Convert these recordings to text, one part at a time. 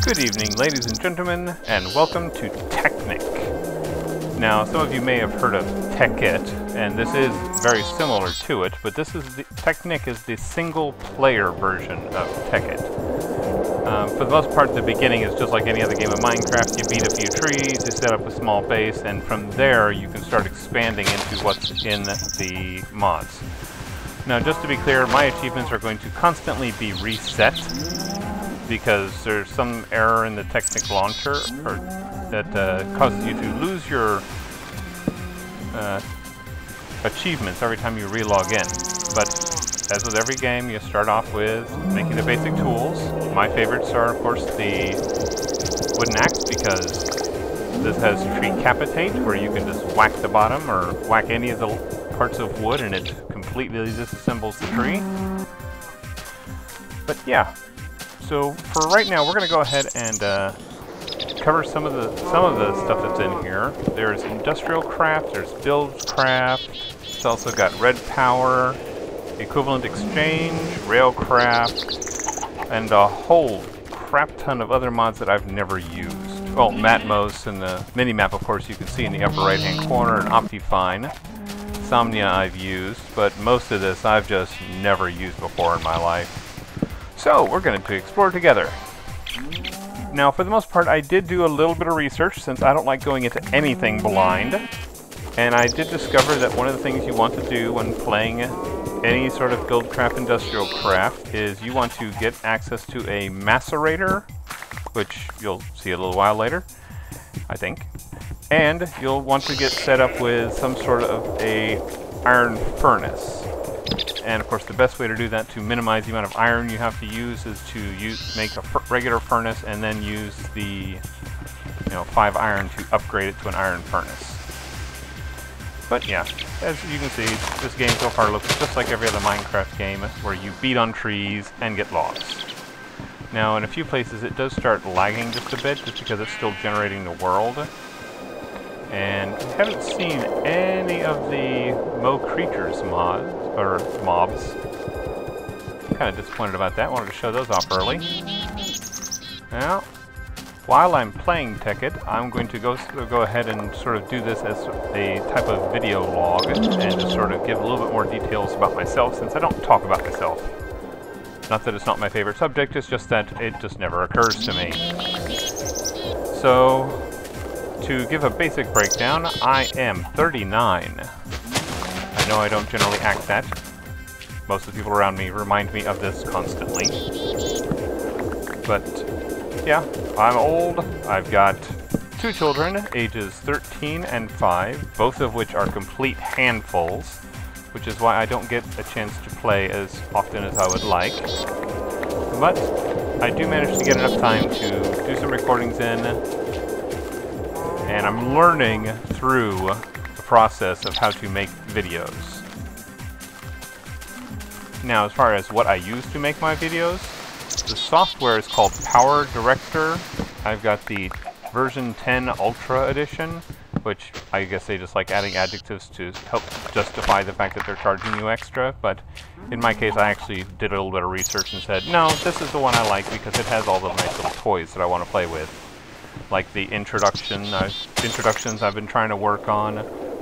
Good evening, ladies and gentlemen, and welcome to Technic. Now, some of you may have heard of Techit, and this is very similar to it, but Technic is the single-player version of Techit. For the most part, the beginning is just like any other game of Minecraft. You beat a few trees, you set up a small base, and from there you can start expanding into what's in the mods. Now, just to be clear, my achievements are going to constantly be reset, because there's some error in the Technic launcher that causes you to lose your achievements every time you relog in. But as with every game, you start off with making the basic tools. My favorites are, of course, the wooden axe, because this has tree capitate, where you can just whack the bottom or whack any of the parts of wood and it completely disassembles the tree. But yeah. So for right now, we're going to go ahead and cover some of the stuff that's in here. There's industrial craft, there's build craft. It's also got red power, equivalent exchange, railcraft, and a whole crap ton of other mods that I've never used. Well, Matmos and the mini-map, of course, you can see in the upper right-hand corner, and Optifine. Somnia I've used, but most of this I've just never used before in my life. So, we're going to explore together. Now, for the most part, I did do a little bit of research, since I don't like going into anything blind. And I did discover that one of the things you want to do when playing any sort of buildcraft, industrial craft, is you want to get access to a macerator, which you'll see a little while later, I think. And you'll want to get set up with some sort of a iron furnace. And of course, the best way to do that, to minimize the amount of iron you have to use, is to make a regular furnace and then use the 5 iron to upgrade it to an iron furnace. But yeah, as you can see, this game so far looks just like every other Minecraft game, where you beat on trees and get logs. Now, in a few places it does start lagging just a bit, just because it's still generating the world. And we haven't seen any of the Mo Creatures mobs. Kind of disappointed about that. Wanted to show those off early. Now, while I'm playing Techit, I'm going to go ahead and sort of do this as a type of video log, and just sort of give a little bit more details about myself, since I don't talk about myself. Not that it's not my favorite subject, it's just that it just never occurs to me. So, to give a basic breakdown, I am 39. I know I don't generally act that. Most of the people around me remind me of this constantly. But, yeah, I'm old. I've got 2 children, ages 13 and 5, both of which are complete handfuls, which is why I don't get a chance to play as often as I would like. But I do manage to get enough time to do some recordings in, and I'm learning through the process of how to make videos. Now, as far as what I use to make my videos, the software is called Power Director. I've got the version 10 Ultra Edition, which I guess they just like adding adjectives to help justify the fact that they're charging you extra, but in my case I actually did a little bit of research and said, no, this is the one I like because it has all the nice little toys that I want to play with. Like the introductions I've been trying to work on,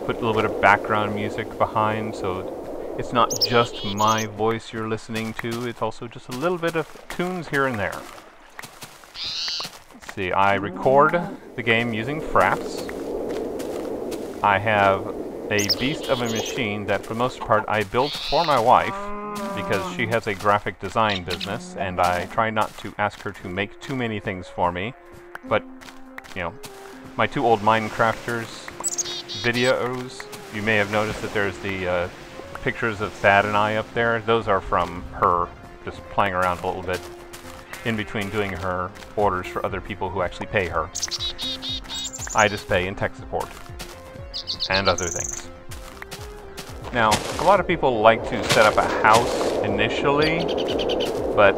put a little bit of background music behind, so it's not just my voice you're listening to, it's also just a little bit of tunes here and there. Let's see, I record the game using Fraps. I have a beast of a machine that, for the most part, I built for my wife, because she has a graphic design business, and I try not to ask her to make too many things for me. But, my 2 old Minecrafters videos, you may have noticed that there's the pictures of Thad and I up there. Those are from her just playing around a little bit in between doing her orders for other people who actually pay her. I just pay in tech support and other things. Now, a lot of people like to set up a house initially, but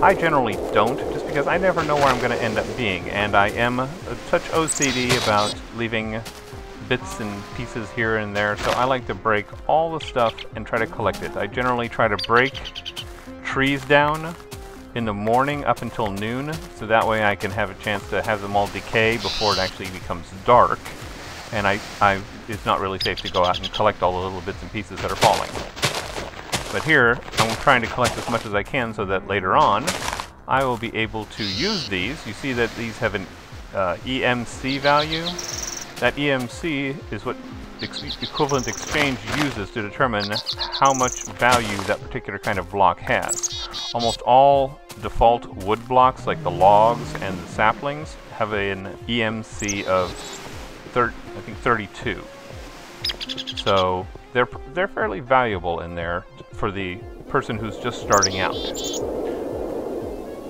I generally don't, just because I never know where I'm going to end up being, and I am a touch OCD about leaving bits and pieces here and there, so I like to break all the stuff and try to collect it. I generally try to break trees down in the morning up until noon, so that way I can have a chance to have them all decay before it actually becomes dark. And it's not really safe to go out and collect all the little bits and pieces that are falling. But here, I'm trying to collect as much as I can so that later on, I will be able to use these. You see that these have an EMC value. That EMC is what equivalent exchange uses to determine how much value that particular kind of block has. Almost all default wood blocks, like the logs and the saplings, have an EMC of 32. So they're fairly valuable in there for the person who's just starting out.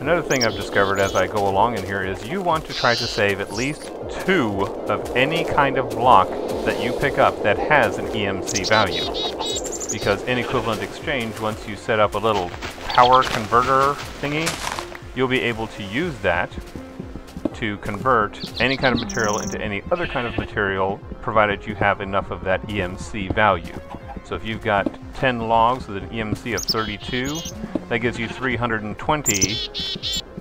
Another thing I've discovered as I go along in here is you want to try to save at least 2 of any kind of block that you pick up that has an EMC value. Because in equivalent exchange, once you set up a little power converter thingy, you'll be able to use that to convert any kind of material into any other kind of material, provided you have enough of that EMC value. So if you've got 10 logs with an EMC of 32, that gives you 320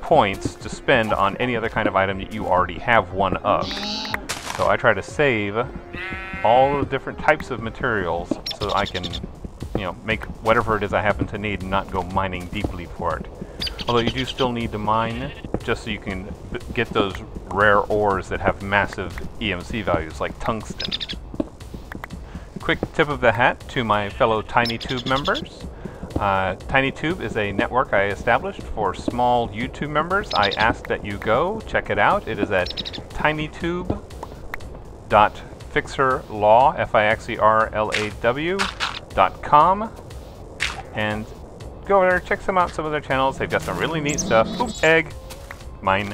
points to spend on any other kind of item that you already have one of. So I try to save all the different types of materials so I can, you know, make whatever it is I happen to need and not go mining deeply for it. Although you do still need to mine just so you can get those rare ores that have massive EMC values like tungsten. Quick tip of the hat to my fellow TinyTube members. TinyTube is a network I established for small YouTube members. I ask that you go check it out. It is at tinytube.fixurlaw, FIXERLAW.com, and go over there, check some out, some of their channels. They've got some really neat stuff. Oop, egg. Mine.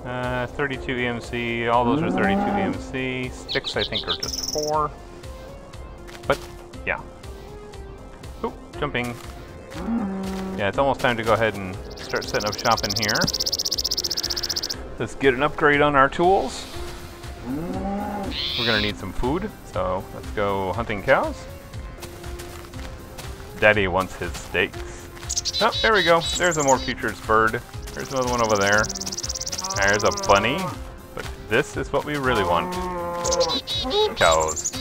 32 EMC, all those are 32 EMC. Sticks, I think, are just 4. But, yeah. Oop, jumping. Yeah, it's almost time to go ahead and start setting up shop in here. Let's get an upgrade on our tools. We're gonna need some food, so let's go hunting cows. Daddy wants his steaks. Oh, there we go. There's a more futures bird. There's another one over there. There's a bunny. But this is what we really want. Cows.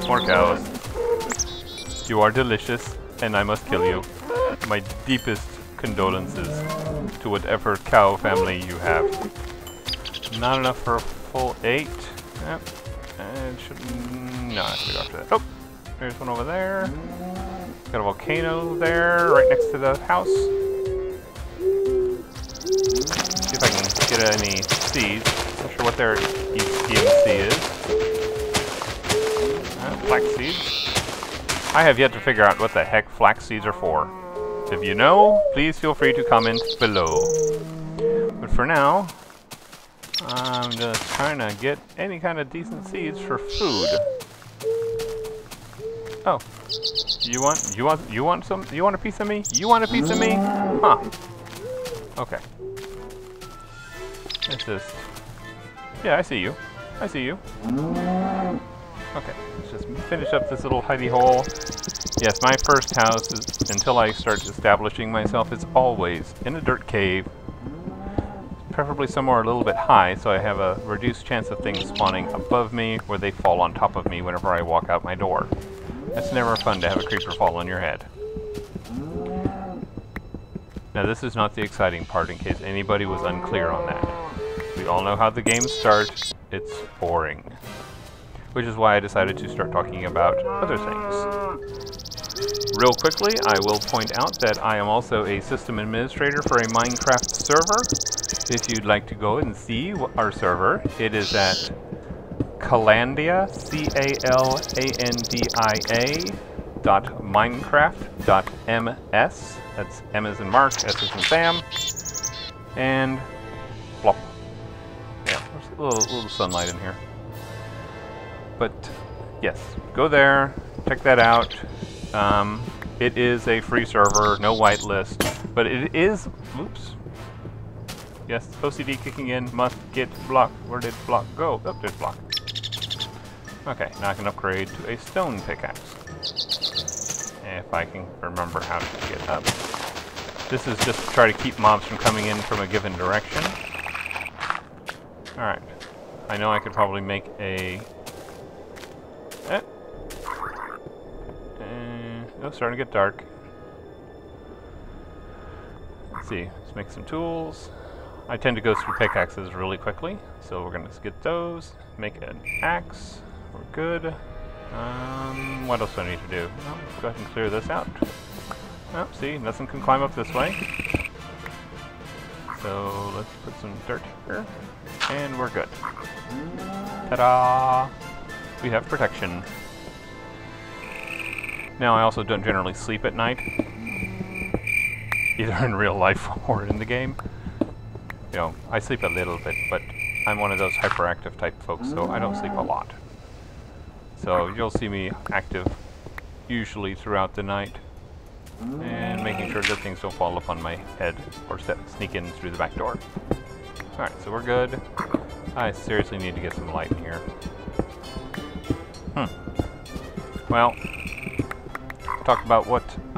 More cows. You are delicious, and I must kill you. My deepest condolences to whatever cow family you have. Not enough for a full 8. Yep. And no, I should go after that. Oh! There's one over there. Got a volcano there, right next to the house. See if I can get any seeds. Not sure what their EMC is. Flax seeds. I have yet to figure out what the heck flax seeds are for. If you know, please feel free to comment below. But for now, I'm just trying to get any kind of decent seeds for food. Oh, you want a piece of me? You want a piece of me? Huh. Okay. It's just, yeah, I see you. I see you. Okay, let's just finish up this little hidey hole. Yes, my first house, until I start establishing myself, is always in a dirt cave. Preferably somewhere a little bit high, so I have a reduced chance of things spawning above me, where they fall on top of me whenever I walk out my door. It's never fun to have a creeper fall on your head. Now this is not the exciting part, in case anybody was unclear on that. We all know how the game starts. It's boring. Which is why I decided to start talking about other things. Real quickly, I will point out that I am also a system administrator for a Minecraft server. If you'd like to go and see our server, it is at calandia, .minecraft.ms. That's M as in Mark, S as in Sam, and plop. Yeah, there's a little sunlight in here. But yes, go there, check that out. It is a free server, no whitelist, but it is. Oops. Yes, OCD kicking in. Must get block. Where did block go? Oh, there's block. Okay, now I can upgrade to a stone pickaxe. if I can remember how to get up. This is just to try to keep mobs from coming in from a given direction. Alright. I know I could probably make a... Oh, it's starting to get dark. Let's see. Let's make some tools. I tend to go through pickaxes really quickly, so we're going to get those. Make an axe. We're good. What else do I need to do? Well, let's go ahead and clear this out. Oh, see, nothing can climb up this way. So let's put some dirt here, and we're good. Ta-da! We have protection. Now, I also don't generally sleep at night, either in real life or in the game. You know, I sleep a little bit, but I'm one of those hyperactive type folks, so I don't sleep a lot. So you'll see me active usually throughout the night, and making sure good things don't fall upon my head or sneak in through the back door. Alright, so we're good. I seriously need to get some light in here. Well, I've talked about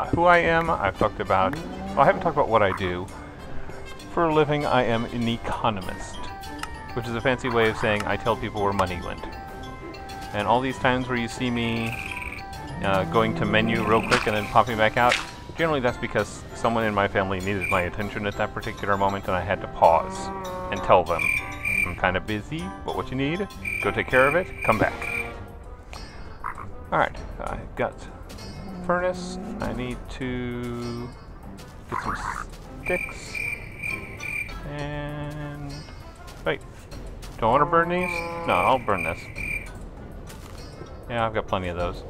who I am. I've talked about... Well, I haven't talked about what I do. For a living, I am an economist, which is a fancy way of saying I tell people where money went. And all these times where you see me going to menu real quick and then popping back out, generally that's because someone in my family needed my attention at that particular moment and I had to pause and tell them, I'm kind of busy, but what you need, go take care of it, come back. Alright, I've got furnace. I need to get some sticks. And... wait, do I want to burn these? No, I'll burn this. Yeah, I've got plenty of those.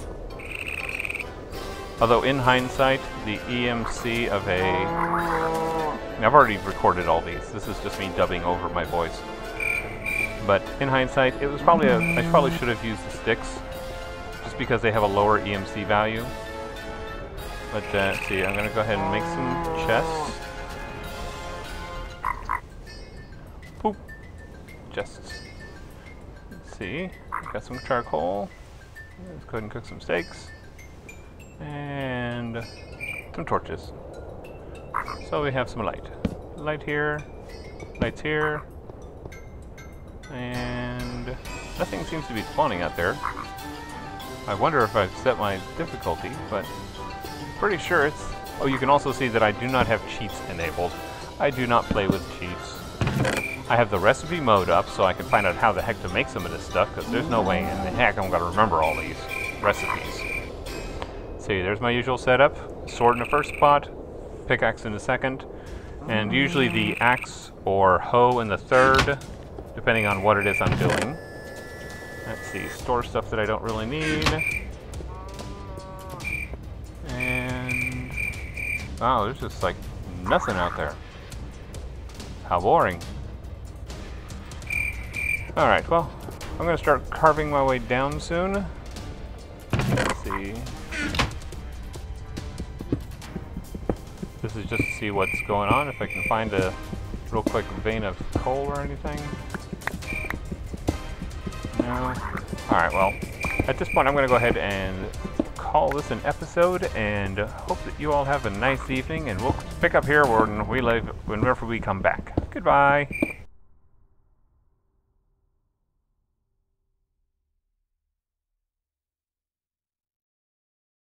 Although, in hindsight, the EMC of a... I've already recorded all these. This is just me dubbing over my voice. But, in hindsight, it was probably I probably should have used the sticks, just because they have a lower EMC value. But, let's see, I'm going to go ahead and make some chests. Boop. Chests. Let's see, got some charcoal. Let's go ahead and cook some steaks. And some torches. So we have some light. Light here, lights here. And nothing seems to be spawning out there. I wonder if I've set my difficulty, but pretty sure it's... Oh, you can also see that I do not have cheats enabled. I do not play with cheats. I have the recipe mode up so I can find out how the heck to make some of this stuff, because there's no way in the heck I'm going to remember all these recipes. See, there's my usual setup. Sword in the first spot, pickaxe in the second, and usually the axe or hoe in the third, depending on what it is I'm doing. Let's see, store stuff that I don't really need. And... wow, there's just like nothing out there. How boring. Alright, well, I'm going to start carving my way down soon. Let's see. This is just to see what's going on, if I can find a real quick vein of coal or anything. No. Alright, well, at this point I'm going to go ahead and call this an episode, and hope that you all have a nice evening, and we'll pick up here whenever we come back. Goodbye!